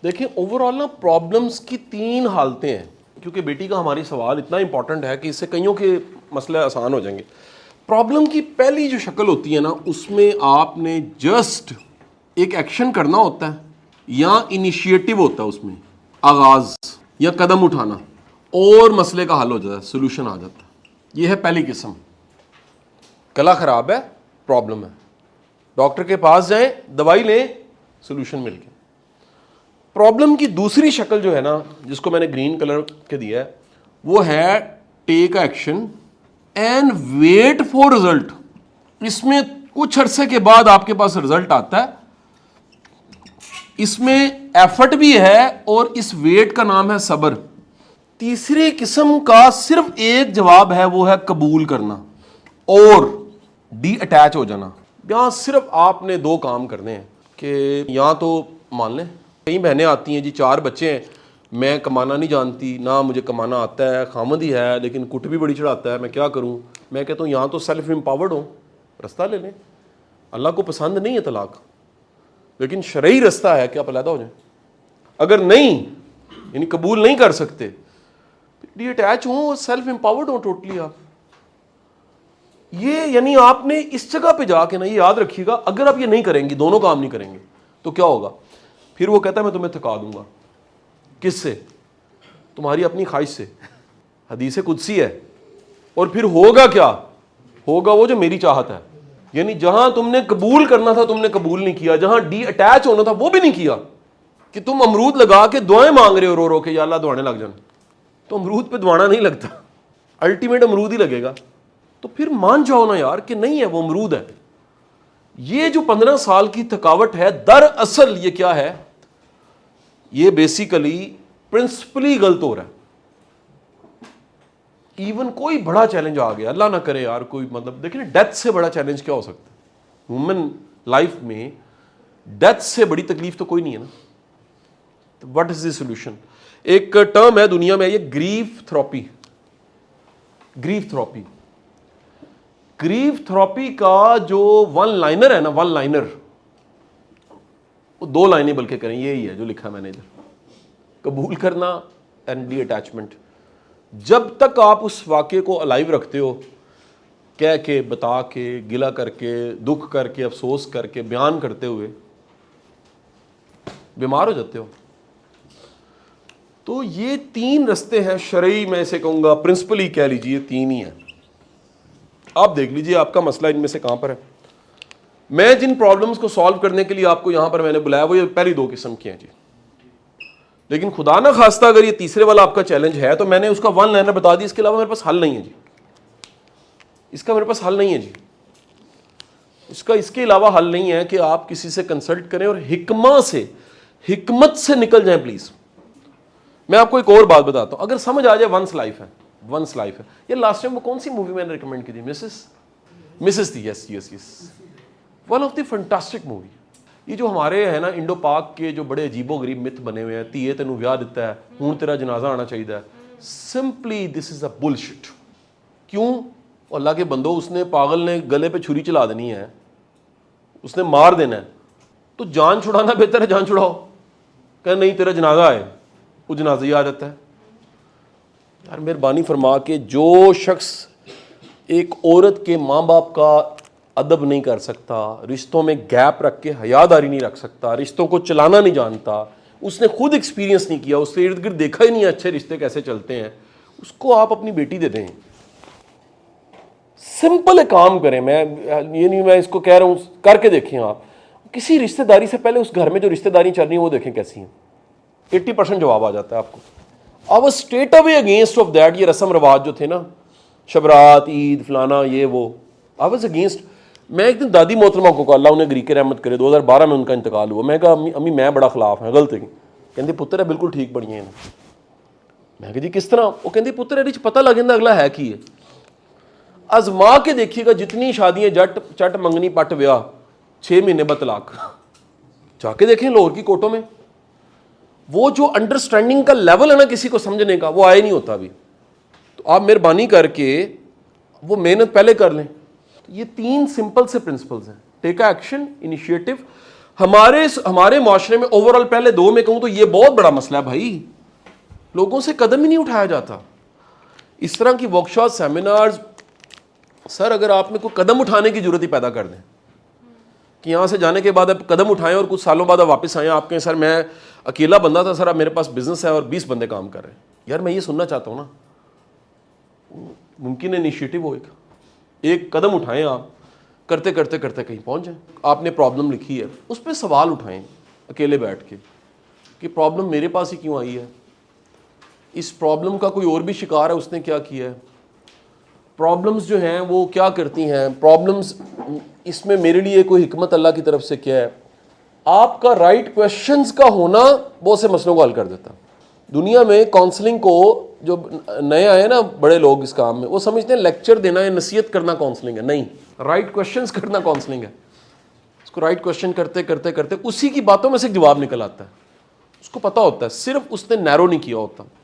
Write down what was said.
دیکھیں over all نا problems کی 3 حالتیں ہیں، کیونکہ بیٹی کا ہماری سوال اتنا امپورٹنٹ ہے کہ اس سے کئیوں کے مسئلے آسان ہو جائیں گے۔ پرابلم کی پہلی جو شکل ہوتی ہے نا، اس میں آپ نے جسٹ ایک ایکشن کرنا ہوتا ہے یا انیشیٹو ہوتا ہے، اس میں آغاز یا قدم اٹھانا، اور مسئلے کا حل ہو جاتا ہے، سولوشن آ جاتا ہے۔ یہ ہے پہلی قسم، گلا خراب ہے، پرابلم ہے، ڈاکٹر کے پاس جائیں، دوائی لیں، سولوشن مل گیا۔ پرابلم کی دوسری شکل جو ہے نا، جس کو میں نے گرین کلر کے دیا ہے، وہ ہے take action and wait for result. اس میں کچھ عرصے کے بعد آپ کے پاس رزلٹ آتا ہے، اس میں ایفرٹ بھی ہے، اور اس ویٹ کا نام ہے صبر۔ تیسری قسم کا صرف ایک جواب ہے، وہ ہے قبول کرنا اور ڈی اٹیچ ہو جانا۔ یہاں صرف آپ نے 2 کام کرنے ہیں کہ یہاں تو مان لیں کئی بہنیں آتی ہیں جی 4 بچے ہیں، میں کمانا نہیں جانتی، نہ مجھے کمانا آتا ہے، خامد ہی ہے لیکن کٹ بھی بڑی چڑھاتا ہے، میں کیا کروں؟ میں کہتا ہوں یہاں تو سیلف امپاورڈ ہو، رستہ لے لیں۔ اللہ کو پسند نہیں ہے طلاق، لیکن شرعی رستہ ہے کہ آپ علیحدہ ہو جائیں۔ اگر نہیں، یعنی قبول نہیں کر سکتے، ڈی اٹیچ ہوں، سیلف امپاورڈ ہوں ٹوٹلی آپ۔ یہ یعنی آپ نے اس جگہ پہ جا کے نا، یہ یاد رکھیے گا، اگر آپ یہ نہیں کریں گے، دونوں کام نہیں کریں گے، تو کیا ہوگا؟ پھر وہ کہتا ہے میں تمہیں تھکا دوں گا۔ کس سے؟ تمہاری اپنی خواہش سے۔ حدیث قدسی ہے۔ اور پھر ہوگا کیا؟ ہوگا وہ جو میری چاہت ہے۔ یعنی جہاں تم نے قبول کرنا تھا تم نے قبول نہیں کیا، جہاں ڈی اٹیچ ہونا تھا وہ بھی نہیں کیا، کہ تم امرود لگا کے دعائیں مانگ رہے ہو رو رو کے، یا اللہ دعانے لگ جان، تو امرود پہ دعانا نہیں لگتا، الٹیمیٹ امرود ہی لگے گا۔ تو پھر مان جاؤ نا یار کہ نہیں ہے، وہ امرود ہے۔ یہ جو 15 سال کی تھکاوٹ ہے، دراصل یہ کیا ہے؟ یہ بیسیکلی پرنسپلی غلط ہو رہا ہے۔ ایون کوئی بڑا چیلنج آ گیا، اللہ نہ کرے یار، کوئی مطلب دیکھیں ڈیتھ سے بڑا چیلنج کیا ہو سکتا ہے؟ ہیومن لائف میں ڈیتھ سے بڑی تکلیف تو کوئی نہیں ہے نا۔ What is the solution? ایک ٹرم ہے دنیا میں، یہ grief therapy. Grief therapy, grief therapy کا جو 1 لائنر ہے نا، 1 لائنر، وہ 2 لائنیں بلکہ کریں، یہی ہے جو لکھا ہے میں نے ادھر، قبول کرنا اینڈ ڈی اٹیچمنٹ۔ جب تک آپ اس واقعے کو الائیو رکھتے ہو، کہہ کے، بتا کے، گلہ کر کے، دکھ کر کے، افسوس کر کے، بیان کرتے ہوئے، بیمار ہو جاتے ہو۔ تو یہ 3 رستے ہیں شرعی، میں اسے کہوں گا پرنسپلی کہہ لیجیے 3 ہی ہیں۔ آپ دیکھ لیجیے آپ کا مسئلہ ان میں سے کہاں پر ہے۔ میں جن پرابلمز کو سالو کرنے کے لیے آپ کو یہاں پر میں نے بلایا، وہ یہ پہلی 2 قسم کی ہیں جی۔ لیکن خدا نہ خواستہ اگر یہ تیسرے والا آپ کا چیلنج ہے، تو میں نے اس کا 1 لائنر بتا دی، اس کے علاوہ میرے پاس حل نہیں ہے جی، اس کا میرے پاس حل نہیں ہے جی، اس کے علاوہ حل نہیں ہے کہ آپ کسی سے کنسلٹ کریں اور حکمت سے نکل جائیں پلیز۔ میں آپ کو ایک اور بات بتاتا ہوں، اگر سمجھ آ جائے ونس لائف ہے، ونس لائف ہے۔ یہ لاسٹ ٹائم وہ کون سی مووی میں نے ریکمینڈ کی تھی؟ مسز تھی، yes, one of the fantastic movie. یہ جو ہمارے ہیں نا انڈو پاک کے جو بڑے عجیب و غریب مت بنے ہوئے ہیں، تیے تینوں ویاہ دیتا ہے، ہوں تیرا جنازہ آنا چاہیے، simply this is a bullshit. کیوں؟ اللہ کے بندو، اس نے پاگل نے گلے پہ چھری چلا دینی ہے، اس نے مار دینا ہے، تو جان چھڑانا بہتر ہے، جان چھڑاؤ۔ کہ نہیں تیرا جنازہ ہے، وہ جنازہ ہی آ جاتا ہے۔ یار مہربانی فرما کے، جو شخص ایک عورت کے ماں باپ کا ادب نہیں کر سکتا، رشتوں میں گیپ رکھ کے حیاداری نہیں رکھ سکتا، رشتوں کو چلانا نہیں جانتا، اس نے خود ایکسپیرینس نہیں کیا، اس سے ارد گرد دیکھا ہی نہیں اچھے رشتے کیسے چلتے ہیں، اس کو آپ اپنی بیٹی دے دیں۔ سمپل ایک کام کریں، میں یہ نہیں میں اس کو کہہ رہا ہوں، کر کے دیکھیں آپ۔ کسی رشتہ داری سے پہلے اس گھر میں جو رشتہ داری چل رہی ہیں وہ دیکھیں کیسی ہیں، 80% جواب آ جاتا ہے آپ کو۔ I was straight away against of that. یہ رسم رواج جو تھے نا، شبرات، عید، فلانا، یہ وہ، آئی واز اگینسٹ۔ میں ایک دن دادی محترمہ کو کہا، اللہ انہیں گری کے رحمت کرے، 2012 میں ان کا انتقال ہوا، میں کہا امی میں بڑا خلاف ہیں، غلط ہے۔ کہندی پتر ہے بالکل ٹھیک پڑھی ہیں۔ میں کہا جی کس طرح؟ وہ کہندی پتر ہے پتہ لگ جاتا اگلا ہے کی ہے۔ آزما کے دیکھیے گا جتنی شادیاں چٹ منگنی پٹ ویاہ، 6 مہینے بعد طلاق، جا کے دیکھیں لاہور کی کورٹوں میں۔ وہ جو انڈرسٹینڈنگ کا لیول ہے نا کسی کو سمجھنے کا، وہ آیا نہیں ہوتا ابھی۔ تو آپ مہربانی کر کے وہ محنت پہلے کر لیں۔ یہ 3 سمپل سے پرنسپلز ہیں، ٹیک ایکشن، انیشیٹو۔ ہمارے معاشرے میں اوور آل پہلے 2 میں کہوں تو یہ بہت بڑا مسئلہ ہے بھائی، لوگوں سے قدم ہی نہیں اٹھایا جاتا. اس طرح کی ورکشاپ سیمینارز، سر اگر آپ میں کوئی قدم اٹھانے کی ضرورت ہی پیدا کر دیں کہ یہاں سے جانے کے بعد اب قدم اٹھائیں اور کچھ سالوں بعد واپس آئیں، آپ کہیں سر میں اکیلا بندہ تھا، سر اب میرے پاس بزنس ہے اور 20 بندے کام کر رہے ہیں. یار میں یہ سننا چاہتا ہوں نا، ممکن انیشیٹو ہو، ایک قدم اٹھائیں، آپ کرتے کرتے کرتے کہیں پہنچ جائیں. آپ نے پرابلم لکھی ہے، اس پہ سوال اٹھائیں اکیلے بیٹھ کے کہ پرابلم میرے پاس ہی کیوں آئی ہے، اس پرابلم کا کوئی اور بھی شکار ہے، اس نے کیا کیا ہے، پرابلمز جو ہیں وہ کیا کرتی ہیں، پرابلمز اس میں میرے لیے کوئی حکمت اللہ کی طرف سے کیا ہے. آپ کا رائٹ کویشچنز کا ہونا بہت سے مسئلوں کو حل کر دیتا. دنیا میں کاؤنسلنگ کو جو نئے آئے نا بڑے لوگ اس کام میں، وہ سمجھتے ہیں لیکچر دینا ہے، نصیحت کرنا کاؤنسلنگ ہے. نہیں، رائٹ کویشچنز کرنا کاؤنسلنگ ہے. اس کو رائٹ کویشچن کرتے کرتے کرتے اسی کی باتوں میں سے ایک جواب نکل آتا ہے، اس کو پتا ہوتا ہے، صرف اس نے نیرو نہیں کیا ہوتا.